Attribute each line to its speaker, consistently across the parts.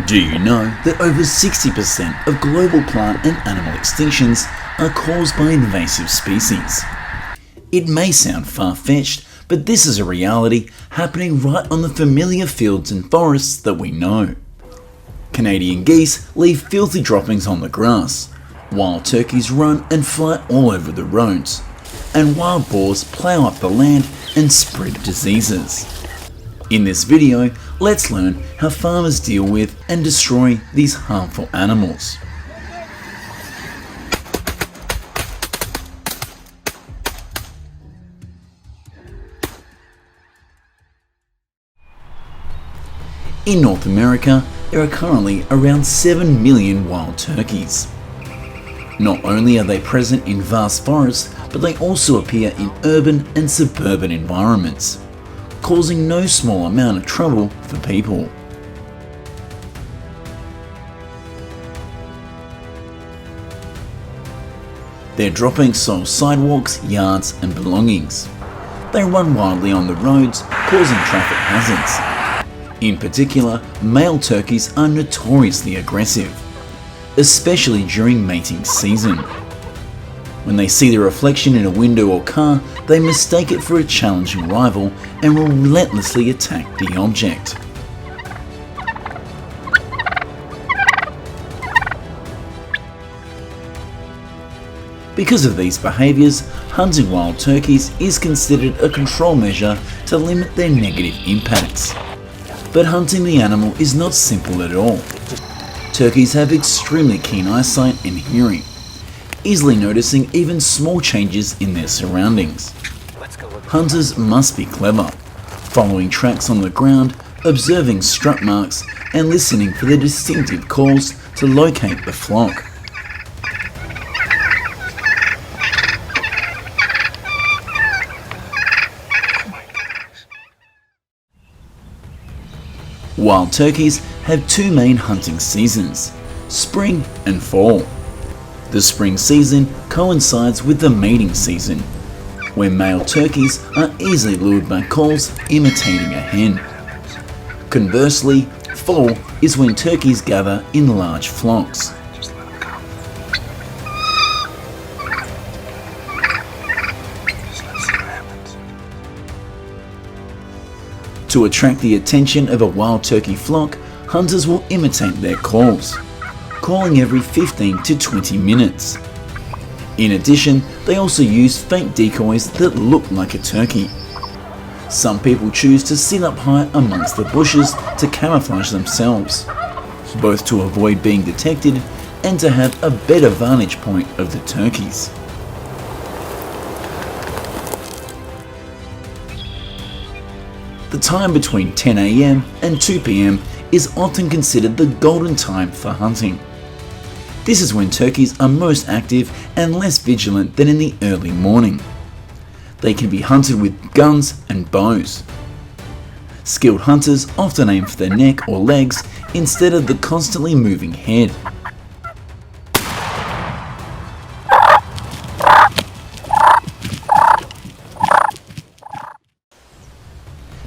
Speaker 1: Do you know that over 60% of global plant and animal extinctions are caused by invasive species? It may sound far-fetched, but this is a reality happening right on the familiar fields and forests that we know. Canadian geese leave filthy droppings on the grass, wild turkeys run and fly all over the roads, and wild boars plough up the land and spread diseases. In this video, let's learn how farmers deal with and destroy these harmful animals. In North America, there are currently around 7 million wild turkeys. Not only are they present in vast forests, but they also appear in urban and suburban environments, causing no small amount of trouble for people. Their droppings soil sidewalks, yards, and belongings. They run wildly on the roads, causing traffic hazards. In particular, male turkeys are notoriously aggressive, especially during mating season. When they see the reflection in a window or car, they mistake it for a challenging rival and will relentlessly attack the object. Because of these behaviours, hunting wild turkeys is considered a control measure to limit their negative impacts. But hunting the animal is not simple at all. Turkeys have extremely keen eyesight and hearing, easily noticing even small changes in their surroundings. Hunters must be clever, following tracks on the ground, observing strut marks, and listening for their distinctive calls to locate the flock. Wild turkeys have two main hunting seasons, spring and fall. The spring season coincides with the mating season, where male turkeys are easily lured by calls imitating a hen. Conversely, fall is when turkeys gather in large flocks. To attract the attention of a wild turkey flock, hunters will imitate their calls, calling every 15 to 20 minutes. In addition, they also use fake decoys that look like a turkey. Some people choose to sit up high amongst the bushes to camouflage themselves, both to avoid being detected and to have a better vantage point of the turkeys. The time between 10 AM and 2 PM is often considered the golden time for hunting. This is when turkeys are most active and less vigilant than in the early morning. They can be hunted with guns and bows. Skilled hunters often aim for the neck or legs instead of the constantly moving head.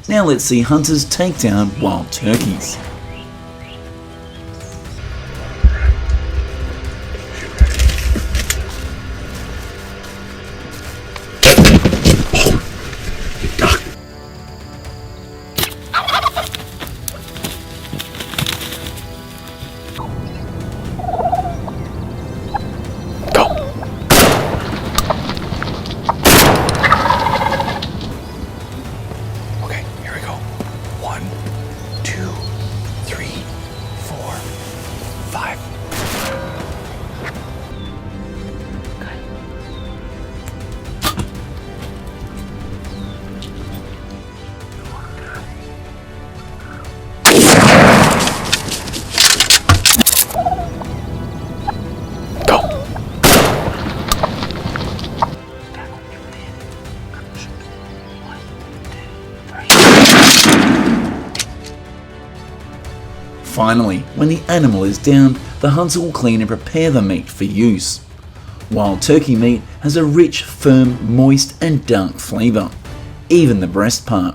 Speaker 1: Now let's see hunters take down wild turkeys. Finally, when the animal is downed, the hunter will clean and prepare the meat for use. Wild turkey meat has a rich, firm, moist and dark flavour, even the breast part.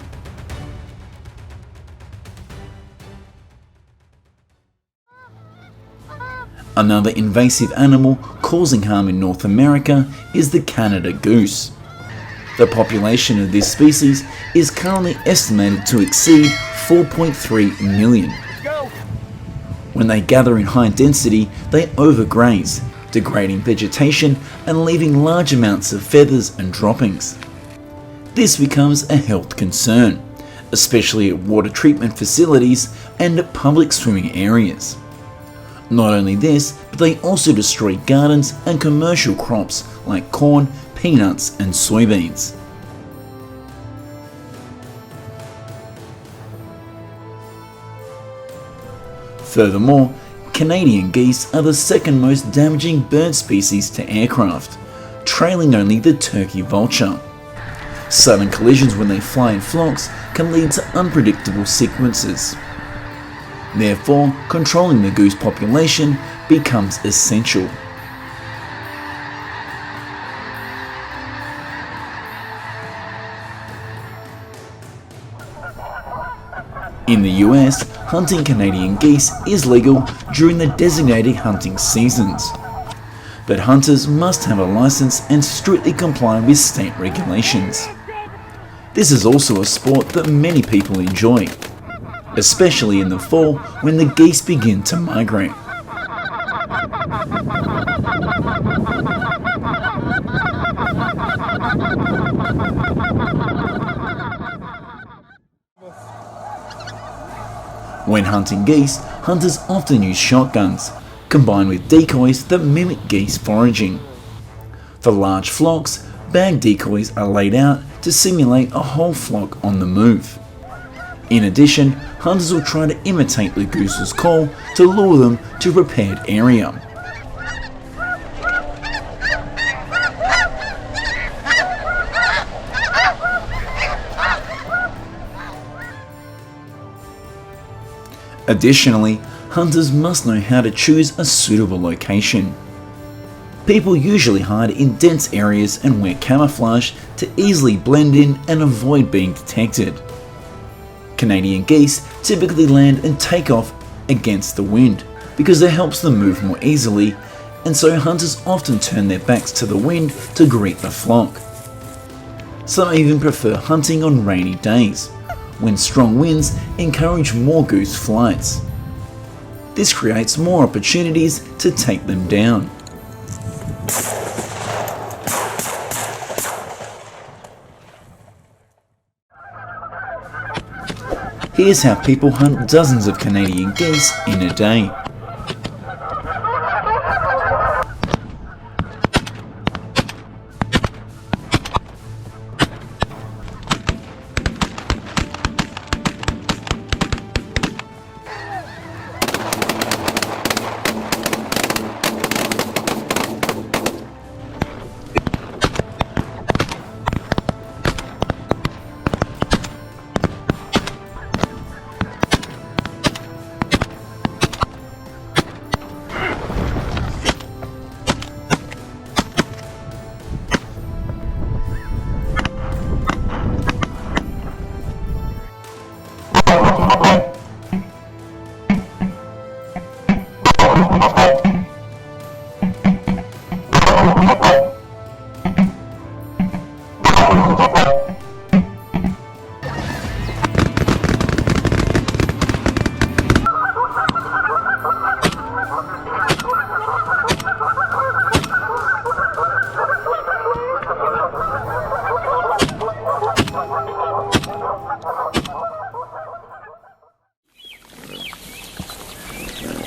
Speaker 1: Another invasive animal causing harm in North America is the Canada goose. The population of this species is currently estimated to exceed 4.3 million. When they gather in high density, they overgraze, degrading vegetation and leaving large amounts of feathers and droppings. This becomes a health concern, especially at water treatment facilities and at public swimming areas. Not only this, but they also destroy gardens and commercial crops like corn, peanuts and soybeans. Furthermore, Canadian geese are the second most damaging bird species to aircraft, trailing only the turkey vulture. Sudden collisions when they fly in flocks can lead to unpredictable sequences. Therefore, controlling the goose population becomes essential. In the US, hunting Canadian geese is legal during the designated hunting seasons. But hunters must have a license and strictly comply with state regulations. This is also a sport that many people enjoy, especially in the fall when the geese begin to migrate. When hunting geese, hunters often use shotguns, combined with decoys that mimic geese foraging. For large flocks, bag decoys are laid out to simulate a whole flock on the move. In addition, hunters will try to imitate the goose's call to lure them to a prepared area. Additionally, hunters must know how to choose a suitable location. People usually hide in dense areas and wear camouflage to easily blend in and avoid being detected. Canadian geese typically land and take off against the wind because it helps them move more easily, and so hunters often turn their backs to the wind to greet the flock. Some even prefer hunting on rainy days, when strong winds encourage more goose flights. This creates more opportunities to take them down. Here's how people hunt dozens of Canadian geese in a day.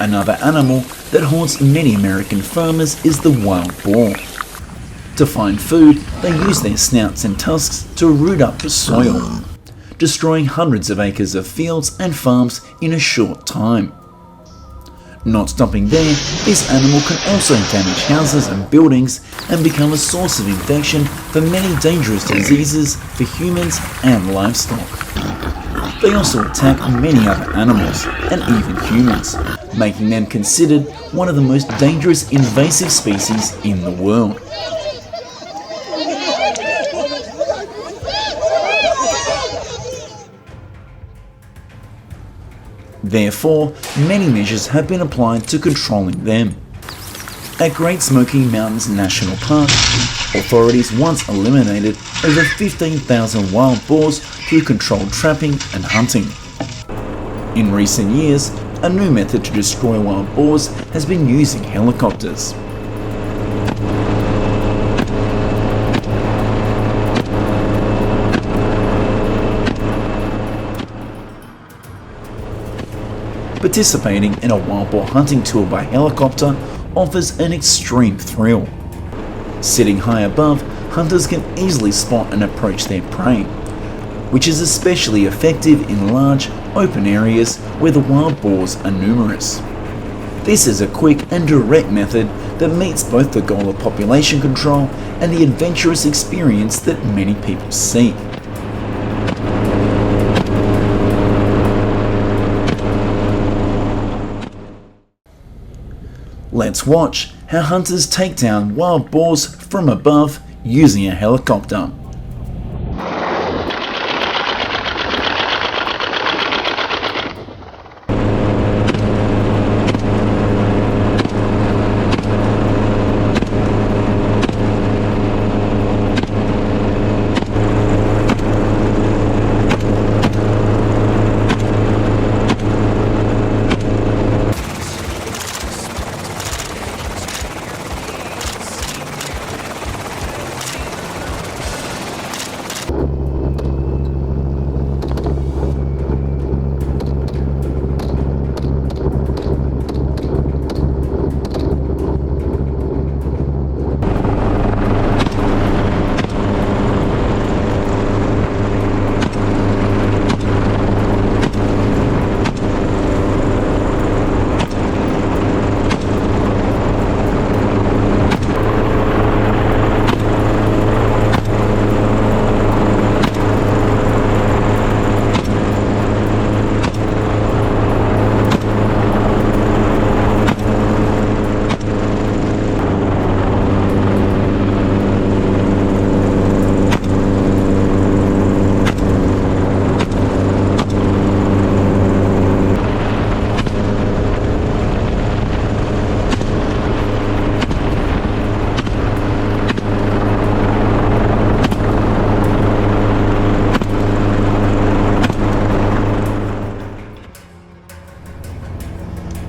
Speaker 1: Another animal that haunts many American farmers is the wild boar. To find food, they use their snouts and tusks to root up the soil, destroying hundreds of acres of fields and farms in a short time. Not stopping there, this animal can also damage houses and buildings and become a source of infection for many dangerous diseases for humans and livestock. They also attack many other animals and even humans, making them considered one of the most dangerous invasive species in the world. Therefore, many measures have been applied to controlling them. At Great Smoky Mountains National Park, authorities once eliminated over 15,000 wild boars through controlled trapping and hunting. In recent years, a new method to destroy wild boars has been using helicopters. Participating in a wild boar hunting tour by helicopter offers an extreme thrill. Sitting high above, hunters can easily spot and approach their prey, which is especially effective in large, open areas where the wild boars are numerous. This is a quick and direct method that meets both the goal of population control and the adventurous experience that many people seek. Let's watch how hunters take down wild boars from above using a helicopter.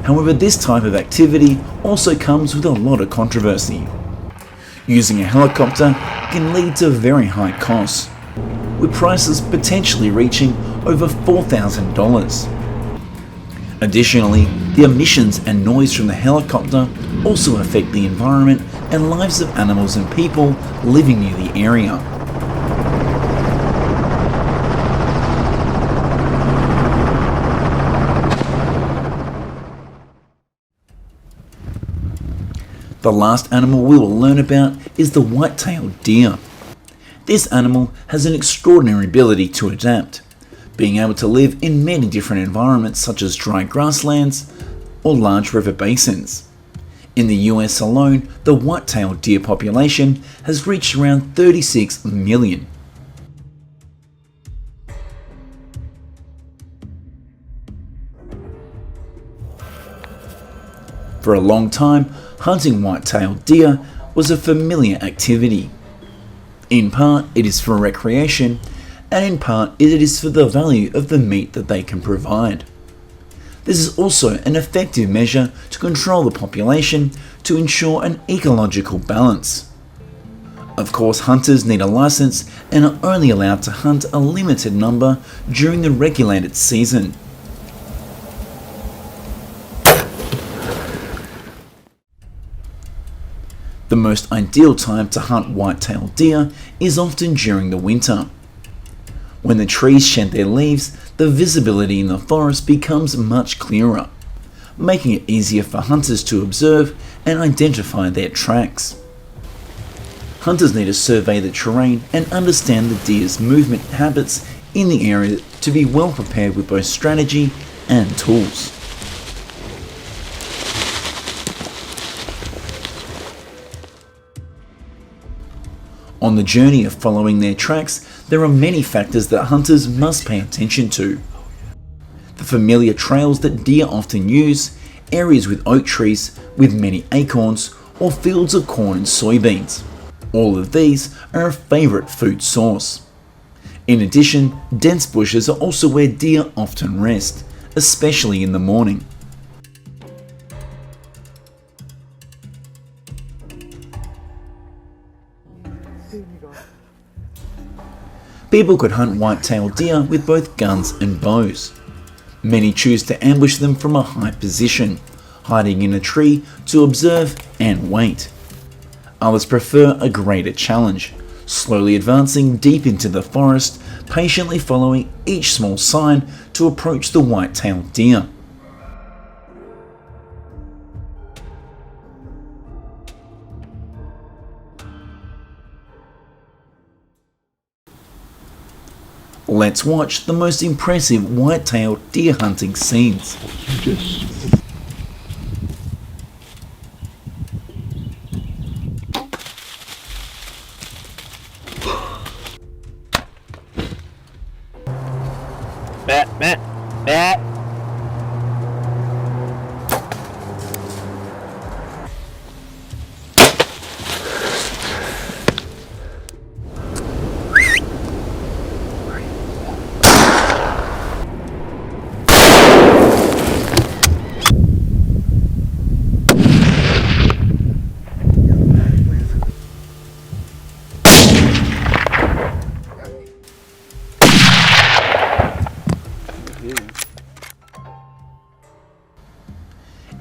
Speaker 1: However, this type of activity also comes with a lot of controversy. Using a helicopter can lead to very high costs, with prices potentially reaching over $4,000. Additionally, the emissions and noise from the helicopter also affect the environment and lives of animals and people living near the area. The last animal we will learn about is the white-tailed deer. This animal has an extraordinary ability to adapt, being able to live in many different environments such as dry grasslands or large river basins. In the US alone, the white-tailed deer population has reached around 36 million. For a long time, hunting white-tailed deer was a familiar activity. In part, it is for recreation, and in part, it is for the value of the meat that they can provide. This is also an effective measure to control the population to ensure an ecological balance. Of course, hunters need a license and are only allowed to hunt a limited number during the regulated season. The most ideal time to hunt white-tailed deer is often during the winter. When the trees shed their leaves, the visibility in the forest becomes much clearer, making it easier for hunters to observe and identify their tracks. Hunters need to survey the terrain and understand the deer's movement habits in the area to be well prepared with both strategy and tools. On the journey of following their tracks, there are many factors that hunters must pay attention to. The familiar trails that deer often use, areas with oak trees with many acorns, or fields of corn and soybeans. All of these are a favourite food source. In addition, dense bushes are also where deer often rest, especially in the morning. People could hunt white-tailed deer with both guns and bows. Many choose to ambush them from a high position, hiding in a tree to observe and wait. Others prefer a greater challenge, slowly advancing deep into the forest, patiently following each small sign to approach the white-tailed deer. Let's watch the most impressive white-tailed deer hunting scenes.
Speaker 2: Bat.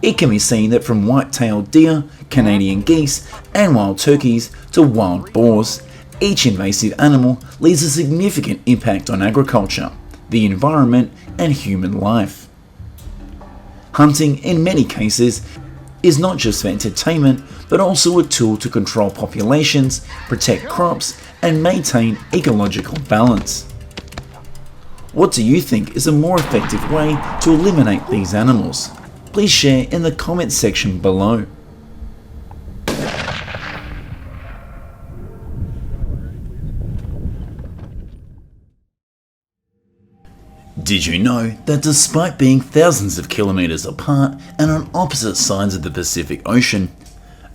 Speaker 1: It can be seen that from white-tailed deer, Canadian geese, and wild turkeys to wild boars, each invasive animal leaves a significant impact on agriculture, the environment, and human life. Hunting, in many cases, is not just for entertainment, but also a tool to control populations, protect crops, and maintain ecological balance. What do you think is a more effective way to eliminate these animals? Please share in the comments section below. Did you know that despite being thousands of kilometers apart and on opposite sides of the Pacific Ocean,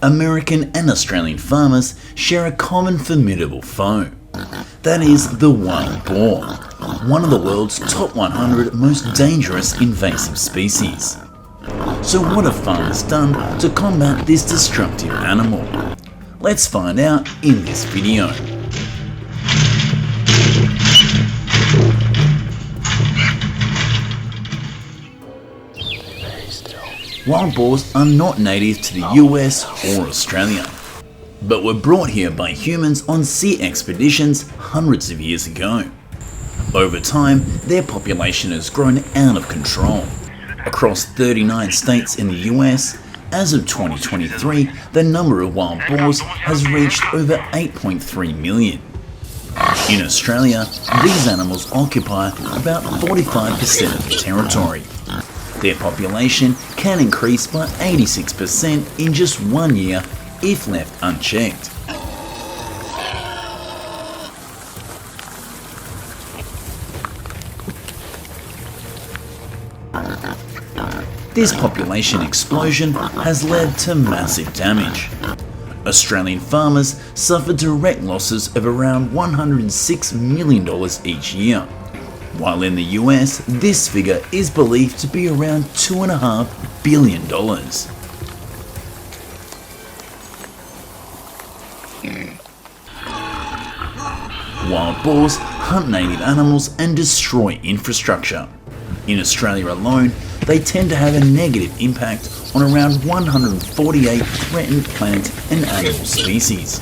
Speaker 1: American and Australian farmers share a common formidable foe? That is the wild boar, one of the world's top 100 most dangerous invasive species. So what have farmers done to combat this destructive animal? Let's find out in this video. Wild boars are not native to the US or Australia, but were brought here by humans on sea expeditions hundreds of years ago. Over time, their population has grown out of control. Across 39 states in the US, as of 2023, the number of wild boars has reached over 8.3 million. In Australia, these animals occupy about 45% of the territory. Their population can increase by 86% in just 1 year if left unchecked. This population explosion has led to massive damage. Australian farmers suffer direct losses of around $106 million each year, while in the US this figure is believed to be around $2.5 billion. Wild boars hunt native animals and destroy infrastructure. In Australia alone, they tend to have a negative impact on around 148 threatened plant and animal species.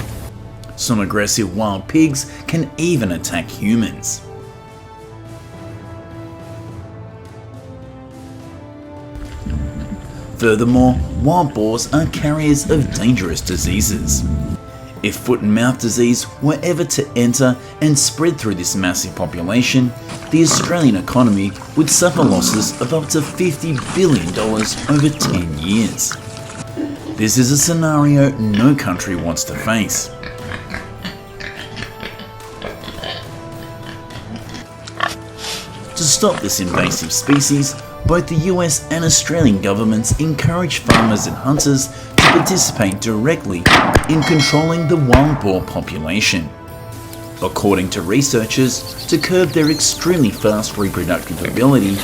Speaker 1: Some aggressive wild pigs can even attack humans. Furthermore, wild boars are carriers of dangerous diseases. If foot and mouth disease were ever to enter and spread through this massive population, the Australian economy would suffer losses of up to $50 billion over 10 years. This is a scenario no country wants to face. To stop this invasive species, both the US and Australian governments encourage farmers and hunters to participate directly in controlling the wild boar population. According to researchers, to curb their extremely fast reproductive ability,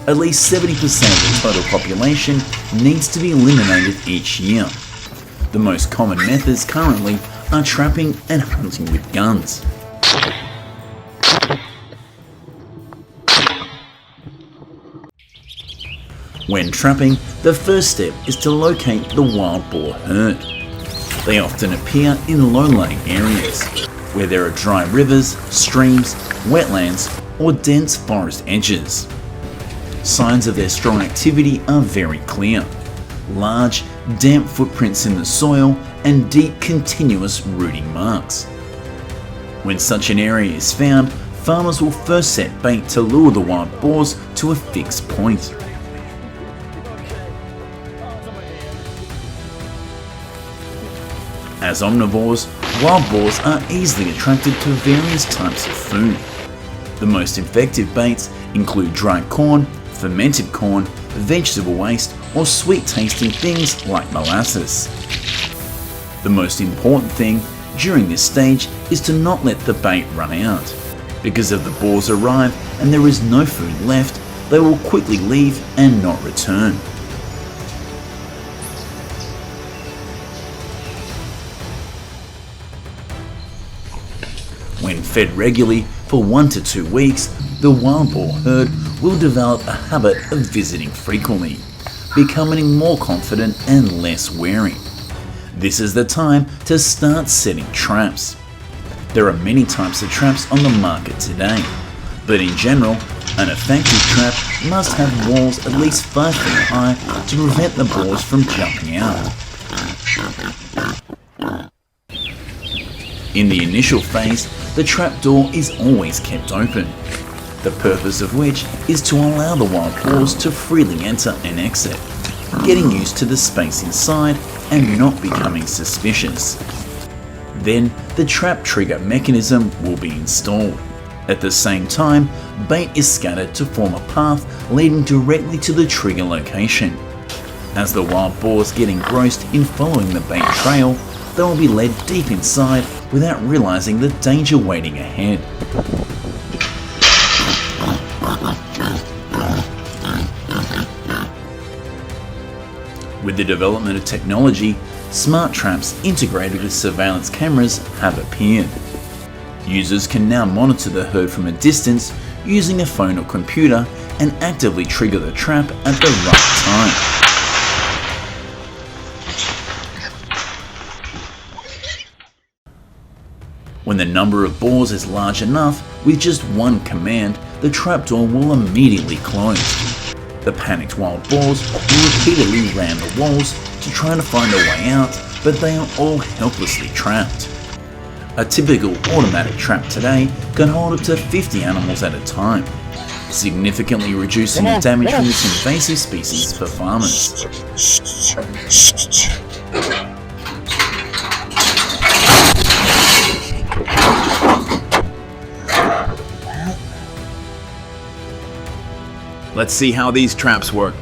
Speaker 1: at least 70% of the total population needs to be eliminated each year. The most common methods currently are trapping and hunting with guns. When trapping, the first step is to locate the wild boar herd. They often appear in low-lying areas, where there are dry rivers, streams, wetlands, or dense forest edges. Signs of their strong activity are very clear. Large, damp footprints in the soil and deep, continuous rooting marks. When such an area is found, farmers will first set bait to lure the wild boars to a fixed point. As omnivores, wild boars are easily attracted to various types of food. The most effective baits include dried corn, fermented corn, vegetable waste, or sweet-tasting things like molasses. The most important thing during this stage is to not let the bait run out, because if the boars arrive and there is no food left, they will quickly leave and not return. When fed regularly for 1 to 2 weeks, the wild boar herd will develop a habit of visiting frequently, becoming more confident and less wary. This is the time to start setting traps. There are many types of traps on the market today, but in general, an effective trap must have walls at least 5 feet high to prevent the boars from jumping out. In the initial phase, the trap door is always kept open, the purpose of which is to allow the wild boars to freely enter and exit, getting used to the space inside and not becoming suspicious. Then the trap trigger mechanism will be installed. At the same time, bait is scattered to form a path leading directly to the trigger location. As the wild boars get engrossed in following the bait trail, they will be led deep inside without realizing the danger waiting ahead. With the development of technology, smart traps integrated with surveillance cameras have appeared. Users can now monitor the herd from a distance using a phone or computer and actively trigger the trap at the right time. When the number of boars is large enough, with just one command, the trapdoor will immediately close. The panicked wild boars will repeatedly ram the walls to try to find a way out, but they are all helplessly trapped. A typical automatic trap today can hold up to 50 animals at a time, significantly reducing the damage from this invasive species for farmers.
Speaker 2: Let's see how these traps work.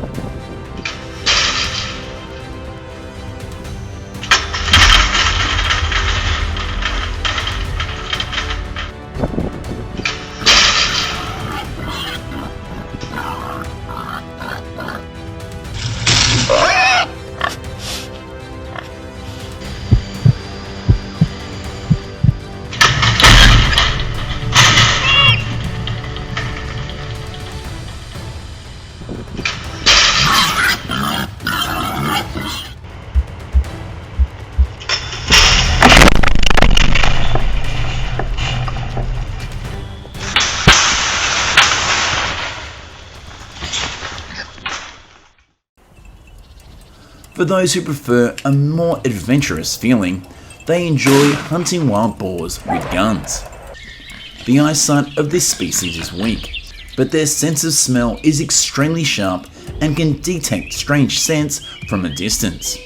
Speaker 1: For those who prefer a more adventurous feeling, they enjoy hunting wild boars with guns. The eyesight of this species is weak, but their sense of smell is extremely sharp and can detect strange scents from a distance.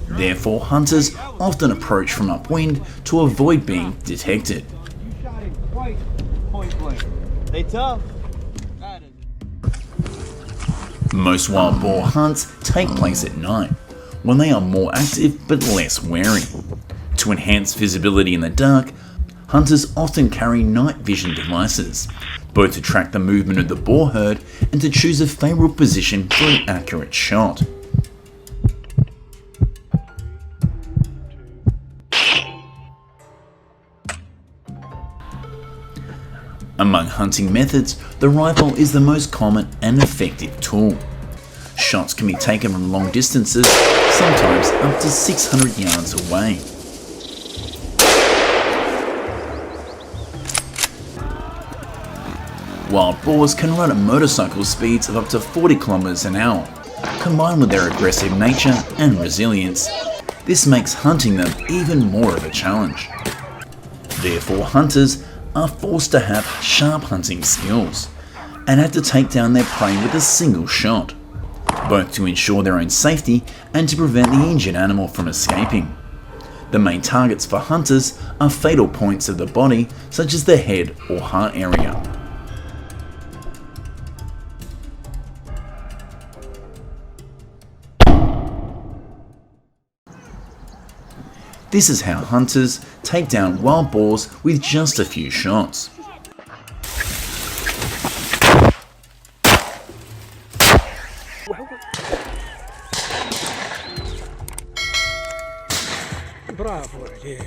Speaker 1: Therefore, hunters often approach from upwind to avoid being detected.
Speaker 3: You shot him twice, point blank. They tough.
Speaker 1: Most wild boar hunts take place at night, when they are more active but less wary. To enhance visibility in the dark, hunters often carry night vision devices, both to track the movement of the boar herd and to choose a favourable position for an accurate shot. Among hunting methods, the rifle is the most common and effective tool. Shots can be taken from long distances, sometimes up to 600 yards away. Wild boars can run at motorcycle speeds of up to 40 km an hour. Combined with their aggressive nature and resilience, this makes hunting them even more of a challenge. Therefore, hunters are forced to have sharp hunting skills and have to take down their prey with a single shot, both to ensure their own safety and to prevent the injured animal from escaping. The main targets for hunters are fatal points of the body, such as the head or heart area. This is how hunters take down wild boars with just a few shots.
Speaker 3: Bravo, yeah.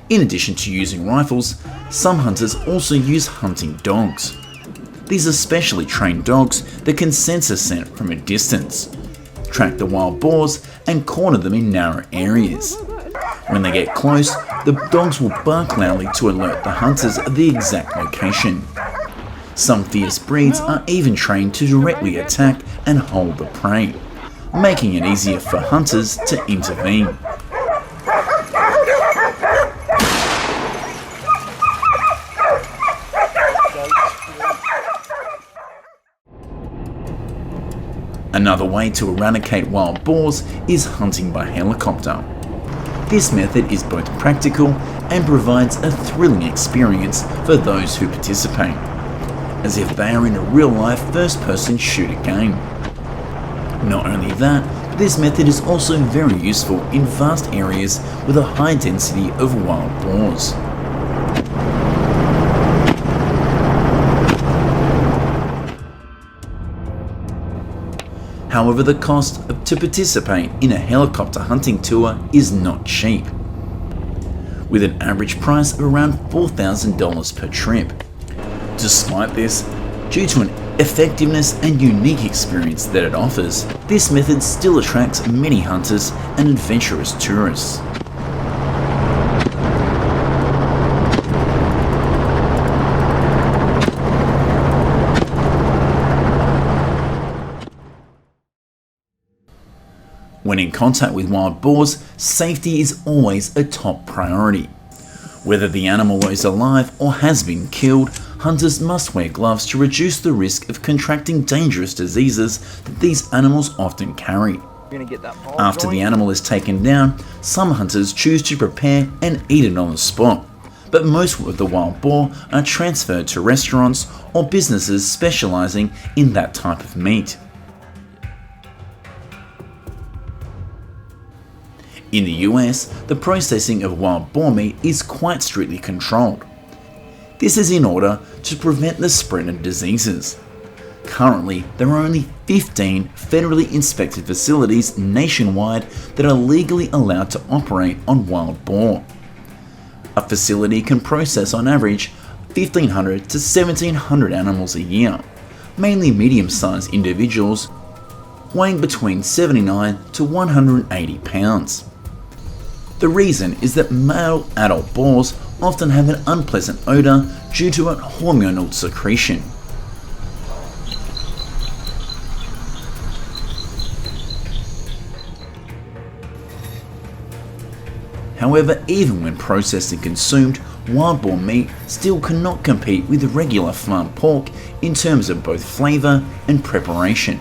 Speaker 1: In addition to using rifles, some hunters also use hunting dogs. These are specially trained dogs that can sense a scent from a distance, track the wild boars and corner them in narrow areas. When they get close, the dogs will bark loudly to alert the hunters of the exact location. Some fierce breeds are even trained to directly attack and hold the prey, making it easier for hunters to intervene. Another way to eradicate wild boars is hunting by helicopter. This method is both practical and provides a thrilling experience for those who participate, as if they are in a real-life first-person shooter game. Not only that, but this method is also very useful in vast areas with a high density of wild boars. However, the cost to participate in a helicopter hunting tour is not cheap, with an average price of around $4,000 per trip. Despite this, due to an effectiveness and unique experience that it offers, this method still attracts many hunters and adventurous tourists. When in contact with wild boars, safety is always a top priority. Whether the animal is alive or has been killed, hunters must wear gloves to reduce the risk of contracting dangerous diseases that these animals often carry. After the animal is taken down, some hunters choose to prepare and eat it on the spot, but most of the wild boar are transferred to restaurants or businesses specializing in that type of meat. In the US, the processing of wild boar meat is quite strictly controlled. This is in order to prevent the spread of diseases. Currently, there are only 15 federally inspected facilities nationwide that are legally allowed to operate on wild boar. A facility can process on average 1,500 to 1,700 animals a year, mainly medium-sized individuals weighing between 79 to 180 pounds. The reason is that male adult boars often have an unpleasant odour due to a hormonal secretion. However, even when processed and consumed, wild boar meat still cannot compete with regular farm pork in terms of both flavour and preparation.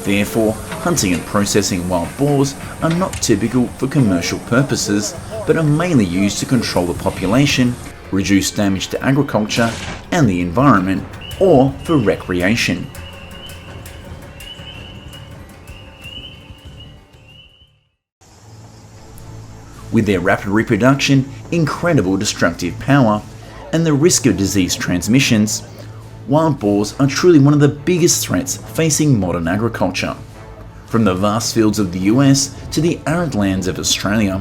Speaker 1: Therefore, hunting and processing wild boars are not typical for commercial purposes, but are mainly used to control the population, reduce damage to agriculture and the environment, or for recreation. With their rapid reproduction, incredible destructive power, and the risk of disease transmissions, wild boars are truly one of the biggest threats facing modern agriculture. From the vast fields of the US to the arid lands of Australia,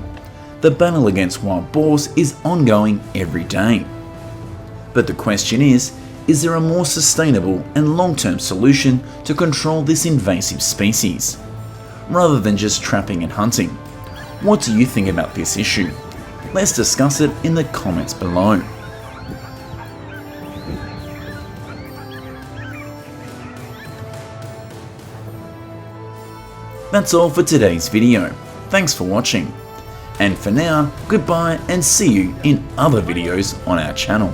Speaker 1: the battle against wild boars is ongoing every day. But the question is there a more sustainable and long-term solution to control this invasive species, rather than just trapping and hunting? What do you think about this issue? Let's discuss it in the comments below. That's all for today's video. Thanks for watching. And for now, goodbye and see you in other videos on our channel.